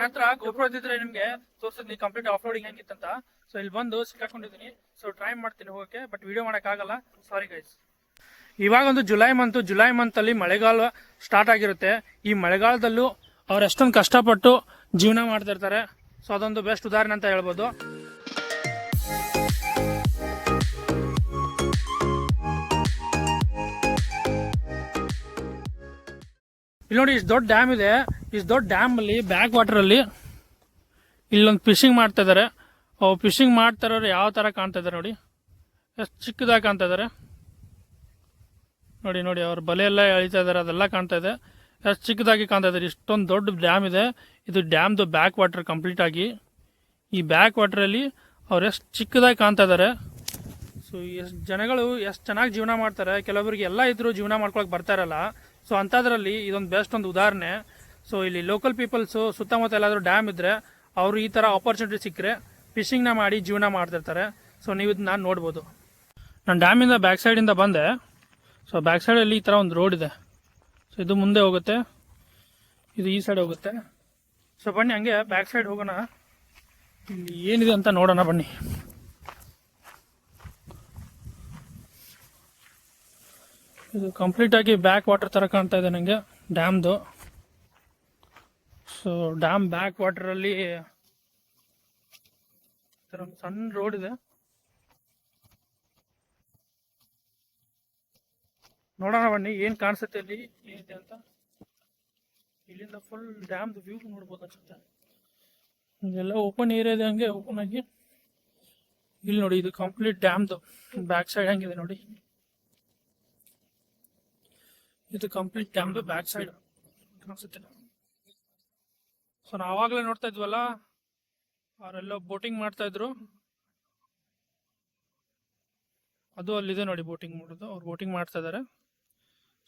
ನನ್ನ ಹತ್ರ ಗೋಪ್ರೋ ಇದ್ದಿದ್ರೆ ನಿಮ್ಗೆ ತೋರಿಸಿದ್ನಿ ಕಂಪ್ಲೀಟ್ ಆಫ್ ರೋಡಿಂಗ್ ಹೆಂಗಿತ್ತಂತ. ಸೊ ಇಲ್ಲಿ ಬಂದು ಸಿಕ್ಕಾಕೊಂಡಿದ್ದೀನಿ. ಸೊ ಟ್ರೈ ಮಾಡ್ತೀನಿ ಹೋಗಕ್ಕೆ, ಬಟ್ ವಿಡಿಯೋ ಮಾಡೋಕ್ಕಾಗಲ್ಲ, ಸಾರಿ ಗೈಸ್. ಇವಾಗ ಒಂದು ಜುಲೈ ಮಂತ್ ಅಲ್ಲಿ ಮಳೆಗಾಲ ಸ್ಟಾರ್ಟ್ ಆಗಿರುತ್ತೆ. ಈ ಮಳೆಗಾಲದಲ್ಲೂ ಅವ್ರು ಎಷ್ಟೊಂದು ಕಷ್ಟಪಟ್ಟು ಜೀವನ ಮಾಡ್ತಾ ಇರ್ತಾರೆ. ಸೊ ಅದೊಂದು ಬೆಸ್ಟ್ ಉದಾಹರಣೆ ಅಂತ ಹೇಳ್ಬೋದು. ಇಲ್ಲಿ ನೋಡಿ, ಇಷ್ಟು ದೊಡ್ಡ ಡ್ಯಾಮ್ ಇದೆ. ಇಷ್ಟು ದೊಡ್ಡ ಡ್ಯಾಮ್ ಅಲ್ಲಿ ಬ್ಯಾಕ್ ವಾಟರ್ ಅಲ್ಲಿ ಇಲ್ಲೊಂದು ಫಿಶಿಂಗ್ ಮಾಡ್ತಾ ಇದಾರೆ. ಫಿಶಿಂಗ್ ಮಾಡ್ತಾ ಇರೋರು ಯಾವ ತರ ಕಾಣ್ತಾ ಇದಾರೆ ನೋಡಿ, ಎಷ್ಟು ಚಿಕ್ಕದಾಗಿ ಕಾಣ್ತಾ ಇದಾರೆ ನೋಡಿ. ನೋಡಿ ಅವ್ರ ಬಲೆ ಎಲ್ಲ ಎಳಿತಾ ಇದಾರೆ, ಅದೆಲ್ಲ ಕಾಣ್ತಾ ಇದೆ. ಎಷ್ಟು ಚಿಕ್ಕದಾಗಿ ಕಾಣ್ತಾ ಇದಾರೆ. ಇಷ್ಟೊಂದು ದೊಡ್ಡ ಡ್ಯಾಮ್ ಇದೆ. ಇದು ಡ್ಯಾಮ್ದು ಬ್ಯಾಕ್ ವಾಟರ್ ಕಂಪ್ಲೀಟ್ ಆಗಿ. ಈ ಬ್ಯಾಕ್ ವಾಟರ್ ಅಲ್ಲಿ ಅವ್ರು ಎಷ್ಟು ಚಿಕ್ಕದಾಗಿ ಕಾಣ್ತಾ ಇದಾರೆ. ಸೊ ಎಷ್ಟು ಜನಗಳು ಎಷ್ಟು ಚೆನ್ನಾಗಿ ಜೀವನ ಮಾಡ್ತಾರೆ. ಕೆಲವರಿಗೆ ಎಲ್ಲ ಇದ್ರು ಜೀವನ ಮಾಡ್ಕೊಳಕ್ ಬರ್ತಾರಲ್ಲ. ಸೊ ಅಂಥದ್ರಲ್ಲಿ ಇದೊಂದು ಬೆಸ್ಟ್ ಒಂದು ಉದಾಹರಣೆ. ಸೊ ಇಲ್ಲಿ ಲೋಕಲ್ ಪೀಪಲ್ಸು ಸುತ್ತಮುತ್ತ ಎಲ್ಲಾದರೂ ಡ್ಯಾಮ್ ಇದ್ರೆ ಅವರು ಈ ಥರ ಆಪರ್ಚುನಿಟಿ ಸಿಕ್ಕರೆ ಫಿಶಿಂಗ್ನ ಮಾಡಿ ಜೀವನ ಮಾಡ್ತಿರ್ತಾರೆ. ಸೊ ನೀವು ಇದನ್ನ ನೋಡ್ಬೋದು. ನಾನು ಡ್ಯಾಮಿಂದ ಬ್ಯಾಕ್ ಸೈಡಿಂದ ಬಂದೆ. ಸೊ ಬ್ಯಾಕ್ ಸೈಡಲ್ಲಿ ಈ ಥರ ಒಂದು ರೋಡ್ ಇದೆ. ಸೊ ಇದು ಮುಂದೆ ಹೋಗುತ್ತೆ, ಇದು ಈ ಸೈಡ್ ಹೋಗುತ್ತೆ. ಸೊ ಬನ್ನಿ ಹಂಗೆ ಬ್ಯಾಕ್ ಸೈಡ್ ಹೋಗೋಣ, ಇಲ್ಲಿ ಏನಿದೆ ಅಂತ ನೋಡೋಣ ಬನ್ನಿ. ಇದು ಕಂಪ್ಲೀಟ್ ಆಗಿ ಬ್ಯಾಕ್ ವಾಟರ್ ತರ ಕಾಣ್ತಾ ಇದೆ ನನಗೆ ಡ್ಯಾಮ್ದು. ಸೊ ಡ್ಯಾಮ್ ಬ್ಯಾಕ್ ವಾಟರ್ ಅಲ್ಲಿ ಒಂದು ಸಣ್ಣ ರೋಡ್ ಇದೆ, ನೋಡೋಣ ಬನ್ನಿ ಏನ್ ಕಾಣಿಸುತ್ತೆ ಇಲ್ಲಿ ಏನಿದೆ ಅಂತ. ಇಲ್ಲಿಂದ ಫುಲ್ ಡ್ಯಾಮ್ದು ವ್ಯೂ ನೋಡ್ಬೋದು ಅನ್ಸುತ್ತೆ. ಇದೆಲ್ಲ ಓಪನ್ ಏರಿಯಾ ಇದೆ, ಹಂಗೆ ಓಪನ್ ಆಗಿ. ಇಲ್ಲಿ ನೋಡಿ, ಇದು ಕಂಪ್ಲೀಟ್ ಡ್ಯಾಮ್ದು ಬ್ಯಾಕ್ ಸೈಡ್ ಹಂಗಿದೆ ನೋಡಿ. ಇದು ಕಂಪ್ಲೀಟ್ ಡ್ಯಾಮ್ದು ಬ್ಯಾಕ್ ಸೈಡ್ ಕಾಣಿಸುತ್ತೆ. ಸೊ ನಾವು ಆವಾಗಲೇ ನೋಡ್ತಾ ಇದ್ವಲ್ಲ, ಅವರೆಲ್ಲ ಬೋಟಿಂಗ್ ಮಾಡ್ತಾ ಇದ್ರು, ಅದು ಅಲ್ಲಿದೆ ನೋಡಿ ಬೋಟಿಂಗ್ ಮಾಡೋದು. ಅವ್ರು ಬೋಟಿಂಗ್ ಮಾಡ್ತಾ ಇದ್ದಾರೆ.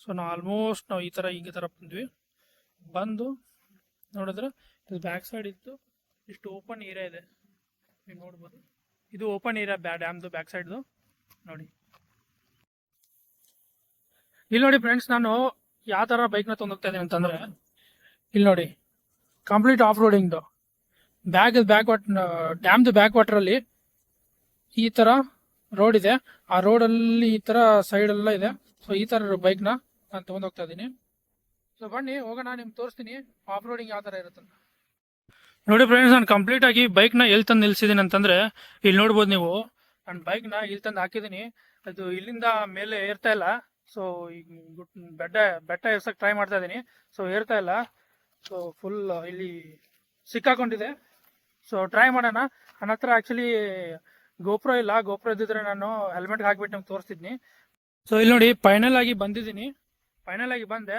ಸೊ ನಾವು ಆಲ್ಮೋಸ್ಟ್ ನಾವು ಈ ತರ ಬಂದು ನೋಡಿದ್ರೆ ಇದು ಬ್ಯಾಕ್ ಸೈಡ್ ಇತ್ತು. ಇಷ್ಟು ಓಪನ್ ಏರಿಯಾ ಇದೆ, ನೀವು ನೋಡ್ಬೋದು. ಇದು ಓಪನ್ ಏರಿಯಾ ಡ್ಯಾಮ್ದು ಬ್ಯಾಕ್ ಸೈಡ್ದು ನೋಡಿ. ಇಲ್ಲಿ ನೋಡಿ ಫ್ರೆಂಡ್ಸ್, ನಾನು ಯಾವ ತರ ಬೈಕ್ನ ತೊಗೊಂಡೋಗ್ತಾ ಇದ್ದೀನಿ ಅಂತಂದ್ರೆ, ಇಲ್ಲಿ ನೋಡಿ ಕಂಪ್ಲೀಟ್ ಆಫ್ ರೋಡಿಂಗ್ದು ಡ್ಯಾಮ್ದು ಬ್ಯಾಕ್ ವಾಟರ್ ಅಲ್ಲಿ ಈ ತರ ರೋಡ್ ಇದೆ. ಆ ರೋಡಲ್ಲಿ ಈ ತರ ಸೈಡ್ ಎಲ್ಲ ಇದೆ. ಸೊ ಈ ತರ ಬೈಕ್ನ ನಾನು ತೊಗೊಂಡೋಗ್ತಾ ಇದ್ದೀನಿ. ಸೊ ಬನ್ನಿ ಹೋಗೋಣ, ನಿಮ್ಗೆ ತೋರಿಸ್ತೀನಿ ಆಫ್ ರೋಡಿಂಗ್ ಯಾವ ತರ ಇರುತ್ತೆ. ನೋಡಿ ಫ್ರೆಂಡ್ಸ್, ನಾನು ಕಂಪ್ಲೀಟ್ ಆಗಿ ಬೈಕ್ನ ಎಲ್ಲಿ ತಂದು ನಿಲ್ಸಿದ್ದೀನಿ ಅಂತಂದ್ರೆ, ಇಲ್ಲಿ ನೋಡ್ಬೋದು ನೀವು, ನಾನು ಬೈಕ್ನ ಇಲ್ಲಿ ತಂದು ಹಾಕಿದ್ದೀನಿ. ಅದು ಇಲ್ಲಿಂದ ಮೇಲೆ ಏರ್ತಾ ಇಲ್ಲ. ಸೊ ಈಗ ಬೆಟ್ಟ ಏರ್ಸಕ್ ಟ್ರೈ ಮಾಡ್ತಾ ಇದ್ದೀನಿ. ಸೊ ಏರ್ತಾ ಇಲ್ಲ. ಸೊ ಫುಲ್ ಇಲ್ಲಿ ಸಿಕ್ಕಾಕೊಂಡಿದೆ. ಸೊ ಟ್ರೈ ಮಾಡೋಣ. ನನ್ನ ಹತ್ರ ಆಕ್ಚುಲಿ ಗೋಪ್ರೋ ಇಲ್ಲ. ಗೋಪ್ರೋ ಇದ್ದಿದ್ರೆ ನಾನು ಹೆಲ್ಮೆಟ್ಗೆ ಹಾಕ್ಬಿಟ್ಟು ನಿಮ್ಗೆ ತೋರಿಸ್ತಿದ್ನಿ. ಸೊ ಇಲ್ಲಿ ನೋಡಿ, ಫೈನಲ್ ಆಗಿ ಬಂದಿದ್ದೀನಿ. ಫೈನಲ್ ಆಗಿ ಬಂದೆ,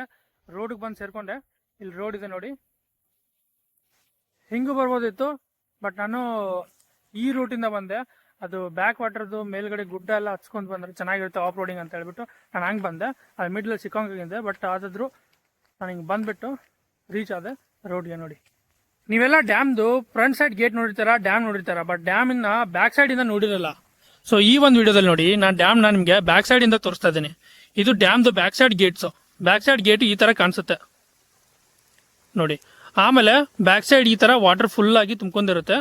ರೋಡ್ಗೆ ಬಂದು ಸೇರ್ಕೊಂಡೆ. ಇಲ್ಲಿ ರೋಡ್ ಇದೆ ನೋಡಿ, ಹಿಂಗೂ ಬರ್ಬೋದಿತ್ತು, ಬಟ್ ನಾನು ಈ ರೂಟಿಂದ ಬಂದೆ. ಅದು ಬ್ಯಾಕ್ ವಾಟರ್ದು ಮೇಲ್ಗಡೆ ಗುಡ್ಡ ಎಲ್ಲ ಹಚ್ಕೊಂಡು ಬಂದ್ರೆ ಚೆನ್ನಾಗಿರುತ್ತೆ ಆಫ್ ರೋಡಿಂಗ್ ಅಂತ ಹೇಳ್ಬಿಟ್ಟು ನಾನು ಹಂಗೆ ಬಂದೆ. ಅದು ಮಿಡ್ಲಲ್ಲಿ ಸಿಕ್ಕೋಂಗಿದ್ದೆ, ಬಟ್ ಆದಾದ್ರೂ ನಾನು ಹಿಂಗೆ ಬಂದ್ಬಿಟ್ಟು ರೀಚ್ ಆದೆ ರೋಡ್ಗೆ. ನೋಡಿ, ನೀವೆಲ್ಲ ಡ್ಯಾಮ್ದು ಫ್ರಂಟ್ ಸೈಡ್ ಗೇಟ್ ನೋಡಿರ್ತಾರ, ಡ್ಯಾಮ್ ನೋಡಿರ್ತಾರ, ಬಟ್ ಡ್ಯಾಮಿನ ಬ್ಯಾಕ್ ಸೈಡ್ ಇಂದ ನೋಡಿರಲ್ಲ. ಸೊ ಈ ಒಂದು ವಿಡಿಯೋದಲ್ಲಿ ನೋಡಿ, ನಾನು ಡ್ಯಾಮ್ನ ನಿಮಗೆ ಬ್ಯಾಕ್ ಸೈಡ್ ಇಂದ ತೋರಿಸ್ತಾ ಇದ್ದೀನಿ. ಇದು ಡ್ಯಾಮ್ದು back side gates. Back side gate ಈ ತರ ಕಾಣಿಸುತ್ತೆ ನೋಡಿ. ಆಮೇಲೆ ಬ್ಯಾಕ್ ಸೈಡ್ ಈ ತರ ವಾಟರ್ ಫುಲ್ ಆಗಿ ತುಂಬ್ಕೊಂಡಿರುತ್ತೆ.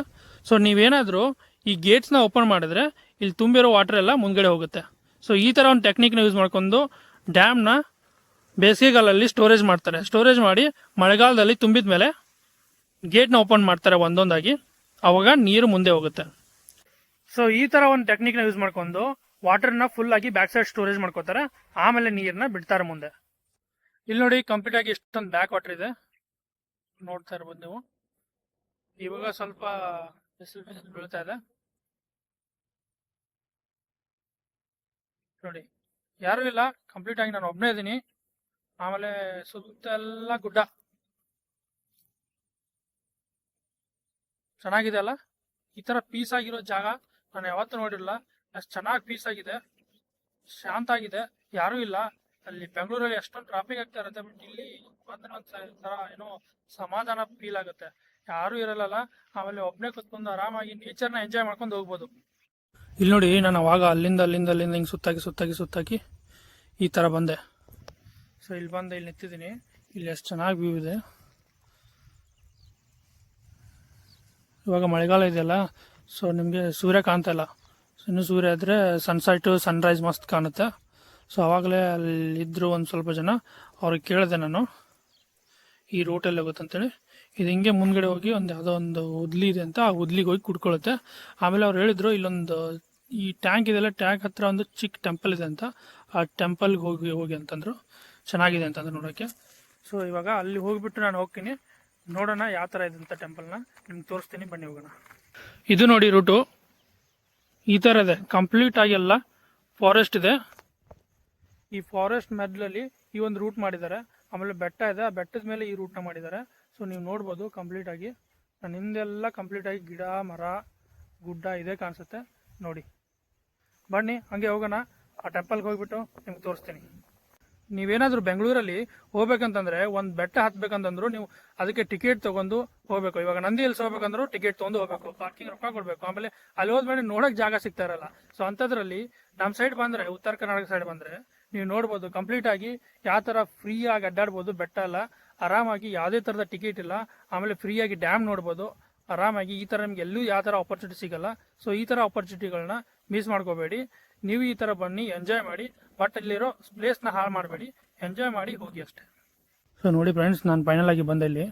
ಸೊ ನೀವೇನಾದ್ರೂ ಈ ಗೇಟ್ಸ್ನ ಓಪನ್ ಮಾಡಿದ್ರೆ ಇಲ್ಲಿ ತುಂಬಿರೋ ವಾಟರ್ ಎಲ್ಲ ಮುಂದ್ಗಡೆ ಹೋಗುತ್ತೆ. ಸೊ ಈ ತರ ಒಂದು ಟೆಕ್ನಿಕ್ನ ಯೂಸ್ ಮಾಡ್ಕೊಂಡು ಡ್ಯಾಮ್ನ ಬೇಸಿಗೆಗಾಲಲ್ಲಿ ಸ್ಟೋರೇಜ್ ಮಾಡ್ತಾರೆ. ಸ್ಟೋರೇಜ್ ಮಾಡಿ ಮಳೆಗಾಲದಲ್ಲಿ ತುಂಬಿದ ಮೇಲೆ ಗೇಟ್ನ ಓಪನ್ ಮಾಡ್ತಾರೆ ಒಂದೊಂದಾಗಿ, ಅವಾಗ ನೀರು ಮುಂದೆ ಹೋಗುತ್ತೆ. ಸೊ ಈ ತರ ಒಂದು ಟೆಕ್ನಿಕ್ನ ಯೂಸ್ ಮಾಡ್ಕೊಂಡು ವಾಟರ್ನ ಫುಲ್ ಆಗಿ ಬ್ಯಾಕ್ ಸೈಡ್ ಸ್ಟೋರೇಜ್ ಮಾಡ್ಕೋತಾರೆ, ಆಮೇಲೆ ನೀರನ್ನ ಬಿಡ್ತಾರೆ ಮುಂದೆ. ಇಲ್ಲಿ ನೋಡಿ, ಕಂಪ್ಲೀಟ್ ಆಗಿ ಇಷ್ಟೊಂದು ಬ್ಯಾಕ್ ವಾಟರ್ ಇದೆ, ನೋಡ್ತಾ ಇರ್ಬೋದು ನೀವು. ಇವಾಗ ಸ್ವಲ್ಪ ಬಿಸಿಲು ಬೀಳ್ತಾ ಇದೆ ನೋಡಿ. ಯಾರು ಇಲ್ಲ, ಕಂಪ್ಲೀಟ್ ಆಗಿ ನಾನು ಒಬ್ಬನೇ ಇದ್ದೀನಿ. ಆಮೇಲೆ ಸುತ್ತ ಎಲ್ಲ ಗುಡ್ಡ, ಚೆನ್ನಾಗಿದೆ ಅಲ್ಲ. ಈ ತರ ಪೀಸ್ ಆಗಿರೋ ಜಾಗ ನಾನು ಯಾವತ್ತೂ ನೋಡಿರಲ್ಲ. ಅಷ್ಟು ಚೆನ್ನಾಗಿ ಪೀಸ್ ಆಗಿದೆ, ಶಾಂತ ಆಗಿದೆ, ಯಾರು ಇಲ್ಲ. ಅಲ್ಲಿ ಬೆಂಗಳೂರಲ್ಲಿ ಎಷ್ಟೊಂದು ಟ್ರಾಫಿಕ್ ಆಗ್ತಾ ಇರುತ್ತೆ, ಬಟ್ ಇಲ್ಲಿ ಬಂದ್ರೆ ಒಂಥರ ಏನೋ ಸಮಾಧಾನ ಫೀಲ್ ಆಗುತ್ತೆ. ಯಾರು ಇರಲ್ಲ. ಆಮೇಲೆ ಒಬ್ಬನೇ ಕುತ್ಕೊಂಡು ಆರಾಮಾಗಿ ನೇಚರ್ನ ಎಂಜಾಯ್ ಮಾಡ್ಕೊಂಡು ಹೋಗ್ಬೋದು. ಇಲ್ಲಿ ನೋಡಿ, ನಾನು ಅವಾಗ ಅಲ್ಲಿಂದ ಹಿಂಗೆ ಸುತ್ತಾಕಿ ಈ ತರ ಬಂದೆ. ಸೊ ಇಲ್ಲಿ ಬಂದೆ, ಇಲ್ಲಿ ನಿಂತಿದ್ದೀನಿ. ಇಲ್ಲಿ ಎಷ್ಟು ಚೆನ್ನಾಗಿ ವ್ಯೂ ಇದೆ ಇವಾಗ ಮಳೆಗಾಲ ಇದೆಯಲ್ಲ, ಸೊ ನಿಮಗೆ ಸೂರ್ಯ ಕಾಣ್ತಾ ಇಲ್ಲ. ಸೊ ಇನ್ನು ಸೂರ್ಯ ಇದ್ದರೆ ಸನ್ಸೆಟ್ ಸನ್ರೈಸ್ ಮಸ್ತ್ ಕಾಣುತ್ತೆ. ಸೊ ಆವಾಗಲೇ ಅಲ್ಲಿದ್ದರು ಒಂದು ಸ್ವಲ್ಪ ಜನ, ಅವ್ರಿಗೆ ಕೇಳಿದೆ ನಾನು ಈ ರೂಟಲ್ಲಿ ಹೋಗುತ್ತಂತೇಳಿ. ಇದು ಹಿಂಗೆ ಮುಂದ್ಗಡೆ ಹೋಗಿ ಒಂದು ಯಾವುದೋ ಒಂದು ಉದ್ಲಿ ಇದೆ ಅಂತ, ಆ ಉದ್ಲಿಗೆ ಹೋಗಿ ಕುಡ್ಕೊಳ್ಳುತ್ತೆ. ಆಮೇಲೆ ಅವ್ರು ಹೇಳಿದ್ರು ಇಲ್ಲೊಂದು ಈ ಟ್ಯಾಂಕ್ ಇದೆಲ್ಲ, ಟ್ಯಾಂಕ್ ಹತ್ರ ಒಂದು ಚಿಕ್ಕ ಟೆಂಪಲ್ ಇದೆ ಅಂತ, ಆ ಟೆಂಪಲ್ಗೆ ಹೋಗಿ ಅಂತಂದ್ರು. ಚೆನ್ನಾಗಿದೆ ಅಂತಂದ್ರು ನೋಡೋಕ್ಕೆ. ಸೊ ಇವಾಗ ಅಲ್ಲಿ ಹೋಗಿಬಿಟ್ಟು ನಾನು ಹೋಗ್ತೀನಿ, ನೋಡೋಣ ಯಾವ ಥರ ಇದೆ ಅಂತ ಟೆಂಪಲ್ನ ನಿಮ್ಗೆ ತೋರಿಸ್ತೀನಿ, ಬನ್ನಿ ಹೋಗೋಣ. ಇದು ನೋಡಿ ರೂಟು ಈ ಥರ ಇದೆ, ಕಂಪ್ಲೀಟ್ ಆಗಿ ಎಲ್ಲ ಫಾರೆಸ್ಟ್ ಇದೆ. ಈ ಫಾರೆಸ್ಟ್ ಮೆದ್ಲಲ್ಲಿ ಈ ಒಂದು ರೂಟ್ ಮಾಡಿದ್ದಾರೆ. ಆಮೇಲೆ ಬೆಟ್ಟ ಇದೆ, ಆ ಬೆಟ್ಟದ ಮೇಲೆ ಈ ರೂಟ್ನ ಮಾಡಿದ್ದಾರೆ. ಸೊ ನೀವು ನೋಡ್ಬೋದು ಕಂಪ್ಲೀಟ್ ಆಗಿ, ನಾನು ಹಿಂದೆಲ್ಲ ಕಂಪ್ಲೀಟ್ ಆಗಿ ಗಿಡ ಮರ ಗುಡ್ಡ ಇದೆ ಕಾಣಿಸುತ್ತೆ ನೋಡಿ. ಬನ್ನಿ ಹಂಗೆ ಹೋಗೋಣ, ಆ ಟೆಂಪಲ್ಗೆ ಹೋಗ್ಬಿಟ್ಟು ನಿಮ್ಗೆ ತೋರಿಸ್ತೀನಿ. ನೀವೇನಾದರೂ ಬೆಂಗಳೂರಲ್ಲಿ ಹೋಗ್ಬೇಕಂತಂದ್ರೆ ಒಂದು ಬೆಟ್ಟ ಹತ್ಬೇಕಂತಂದ್ರು ನೀವು ಅದಕ್ಕೆ ಟಿಕೆಟ್ ತೊಗೊಂಡು ಹೋಗ್ಬೇಕು. ಇವಾಗ ನಂದಿ ಹಿಲ್ಸ್ ಹೋಗ್ಬೇಕಂದ್ರೂ ಟಿಕೆಟ್ ತೊಗೊಂಡು ಹೋಗ್ಬೇಕು, ಪಾರ್ಕಿಂಗ್ ರೊಕ್ಕ ಕೊಡಬೇಕು. ಆಮೇಲೆ ಅಲ್ಲಿ ಹೋದ್ಮೇಲೆ ನೋಡೋಕೆ ಜಾಗ ಸಿಗ್ತಾ ಇರಲ್ಲ. ಸೊ ಅಂಥದ್ರಲ್ಲಿ ನಮ್ಮ ಸೈಡ್ ಬಂದರೆ, ಉತ್ತರ ಕರ್ನಾಟಕ ಸೈಡ್ ಬಂದರೆ ನೀವು ನೋಡ್ಬೋದು ಕಂಪ್ಲೀಟ್ ಆಗಿ ಯಾವ ಥರ ಫ್ರೀಯಾಗಿ ಅಡ್ಡಾಡ್ಬೋದು. ಬೆಟ್ಟ ಎಲ್ಲ ಆರಾಮಾಗಿ, ಯಾವುದೇ ಥರದ ಟಿಕೆಟ್ ಇಲ್ಲ. ಆಮೇಲೆ ಫ್ರೀಯಾಗಿ ಡ್ಯಾಮ್ ನೋಡ್ಬೋದು ಆರಾಮಾಗಿ. ಈ ಥರ ನಿಮ್ಗೆ ಎಲ್ಲೂ ಯಾವ ಥರ ಆಪರ್ಚುನಿಟಿ ಸಿಗಲ್ಲ. ಸೊ ಈ ಥರ ಆಪರ್ಚುನಿಟಿಗಳನ್ನ ಮಿಸ್ ಮಾಡ್ಕೋಬೇಡಿ. ನೀವು ಈ ಥರ ಬನ್ನಿ, ಎಂಜಾಯ್ ಮಾಡಿ. ಬಟ್ ಅಲ್ಲಿರೋ ಪ್ಲೇಸ್ನ ಹಾಳು ಮಾಡಬೇಡಿ, ಎಂಜಾಯ್ ಮಾಡಿ ಹೋಗಿ ಅಷ್ಟೇ. ಸೊ ನೋಡಿ ಫ್ರೆಂಡ್ಸ್, ನಾನು ಫೈನಲ್ ಆಗಿ ಬಂದೆ ಇಲ್ಲಿ.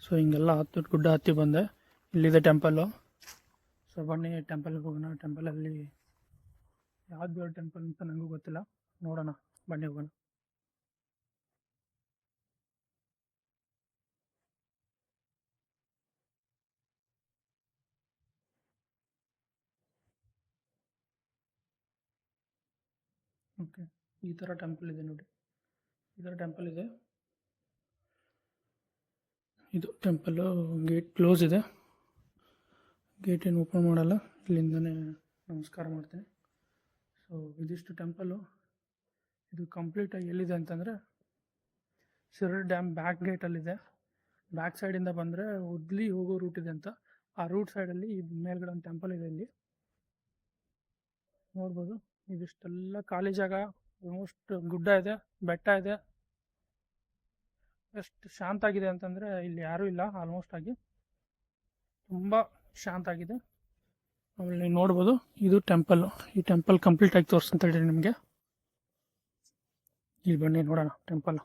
ಸೊ ಹಿಂಗೆಲ್ಲ ಗುಡ್ಡ ಹತ್ತಿ ಬಂದೆ. ಇಲ್ಲಿದೆ ಟೆಂಪಲ್ಲು. ಸೊ ಬನ್ನಿ ಟೆಂಪಲ್ಗೆ ಹೋಗೋಣ. ಟೆಂಪಲಲ್ಲಿ ಯಾವ್ದು ಬೇರೆ ಟೆಂಪಲ್ ಅಂತ ನನಗೂ ಗೊತ್ತಿಲ್ಲ, ನೋಡೋಣ ಬನ್ನಿ ಹೋಗೋಣ. ಓಕೆ, ಈ ಥರ ಟೆಂಪಲ್ ಇದೆ ನೋಡಿ, ಈ ಥರ ಟೆಂಪಲ್ ಇದೆ. ಇದು ಟೆಂಪಲ್ಲು ಗೇಟ್ ಕ್ಲೋಸ್ ಇದೆ, ಗೇಟ್ ಏನು ಓಪನ್ ಮಾಡಲ್ಲ. ಇಲ್ಲಿಂದನೇ ನಮಸ್ಕಾರ ಮಾಡ್ತೀನಿ. ಸೊ ಇದಿಷ್ಟು ಟೆಂಪಲ್ಲು. ಇದು ಕಂಪ್ಲೀಟಾಗಿ ಎಲ್ಲಿದೆ ಅಂತಂದರೆ ಶಿರಡಿ ಡ್ಯಾಮ್ ಬ್ಯಾಕ್ ಗೇಟಲ್ಲಿದೆ. ಬ್ಯಾಕ್ ಸೈಡಿಂದ ಬಂದರೆ ಉದ್ಲಿ ಹೋಗೋ ರೂಟ್ ಇದೆ ಅಂತ, ಆ ರೂಟ್ ಸೈಡಲ್ಲಿ ಮೇಲ್ಗಡೆ ಒಂದು ಟೆಂಪಲ್ ಇದೆ. ಇಲ್ಲಿ ನೋಡ್ಬೋದು, ಇದಿಷ್ಟೆಲ್ಲ ಖಾಲಿ ಜಾಗ, ಆಲ್ಮೋಸ್ಟ್ ಗುಡ್ಡ ಇದೆ, ಬೆಟ್ಟ ಇದೆ. ಎಷ್ಟು ಶಾಂತ ಆಗಿದೆ ಅಂತಂದರೆ ಇಲ್ಲಿ ಯಾರೂ ಇಲ್ಲ, ಆಲ್ಮೋಸ್ಟ್ ಆಗಿ ತುಂಬ ಶಾಂತ ಆಗಿದೆ. ಆಮೇಲೆ ನೀವು ನೋಡ್ಬೋದು, ಇದು ಟೆಂಪಲ್ಲು. ಈ ಟೆಂಪಲ್ ಕಂಪ್ಲೀಟ್ ಆಗಿ ತೋರಿಸ್ತಂತ ಹೇಳಿ ನಿಮಗೆ. ಇಲ್ಲಿ ಬನ್ನಿ ನೋಡೋಣ ಟೆಂಪಲ್.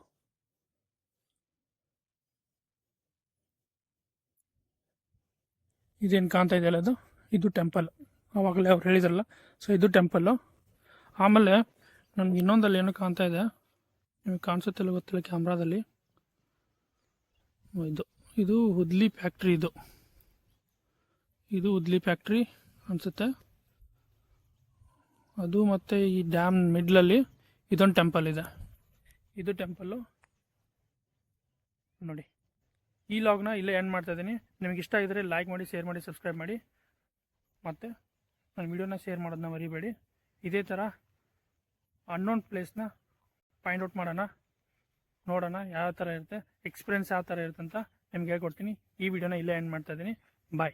ಇದೇನು ಕಾಣ್ತಾ ಇದೆಯಲ್ಲ, ಇದು ಟೆಂಪಲ್. ಆವಾಗಲೇ ಅವ್ರು ಹೇಳಿದ್ರಲ್ಲ, ಸೊ ಇದು ಟೆಂಪಲ್ಲು. ಆಮೇಲೆ ನನಗೆ ಇನ್ನೊಂದಲ್ಲಿ ಏನೋ ಕಾಣ್ತಾ ಇದೆ, ನಿಮಗೆ ಕಾಣಿಸುತ್ತಿಲ್ಲ ಗೊತ್ತಿಲ್ಲ ಕ್ಯಾಮ್ರಾದಲ್ಲಿ. ಇದು ಉದ್ಲಿ ಫ್ಯಾಕ್ಟ್ರಿ. ಇದು ಉದ್ಲಿ ಫ್ಯಾಕ್ಟ್ರಿ ಅನಿಸುತ್ತೆ ಅದು. ಮತ್ತು ಈ ಡ್ಯಾಮ್ ಮಿಡ್ಲಲ್ಲಿ ಇದೊಂದು ಟೆಂಪಲ್ ಇದೆ. ಇದು ಟೆಂಪಲ್ಲು ನೋಡಿ. ಈ ಲಾಗ್ನ ಇಲ್ಲೇ ಎಂಡ್ ಮಾಡ್ತಾ ಇದ್ದೀನಿ. ನಿಮಗೆ ಇಷ್ಟ ಆಗಿದ್ರೆ ಲೈಕ್ ಮಾಡಿ, ಶೇರ್ ಮಾಡಿ, ಸಬ್ಸ್ಕ್ರೈಬ್ ಮಾಡಿ. ಮತ್ತು ನನ್ನ ವೀಡಿಯೋನ ಶೇರ್ ಮಾಡೋದನ್ನ ಮರಿಬೇಡಿ. ಇದೇ ಥರ ಅನ್ನೋನ್ ಪ್ಲೇಸ್ನ ಫೈಂಡ್ ಔಟ್ ಮಾಡೋಣ, ನೋಡೋಣ ಯಾವ ಥರ ಇರುತ್ತೆ, ಎಕ್ಸ್ಪೀರಿಯನ್ಸ್ ಯಾವ ಥರ ಇರುತ್ತೆ ಅಂತ ನಿಮ್ಗೆ ಹೇಳ್ಕೊಡ್ತೀನಿ. ಈ ವಿಡಿಯೋನ ಇಲ್ಲೇ ಎಂಡ್ ಮಾಡ್ತಾ ಇದ್ದೀನಿ. ಬಾಯ್.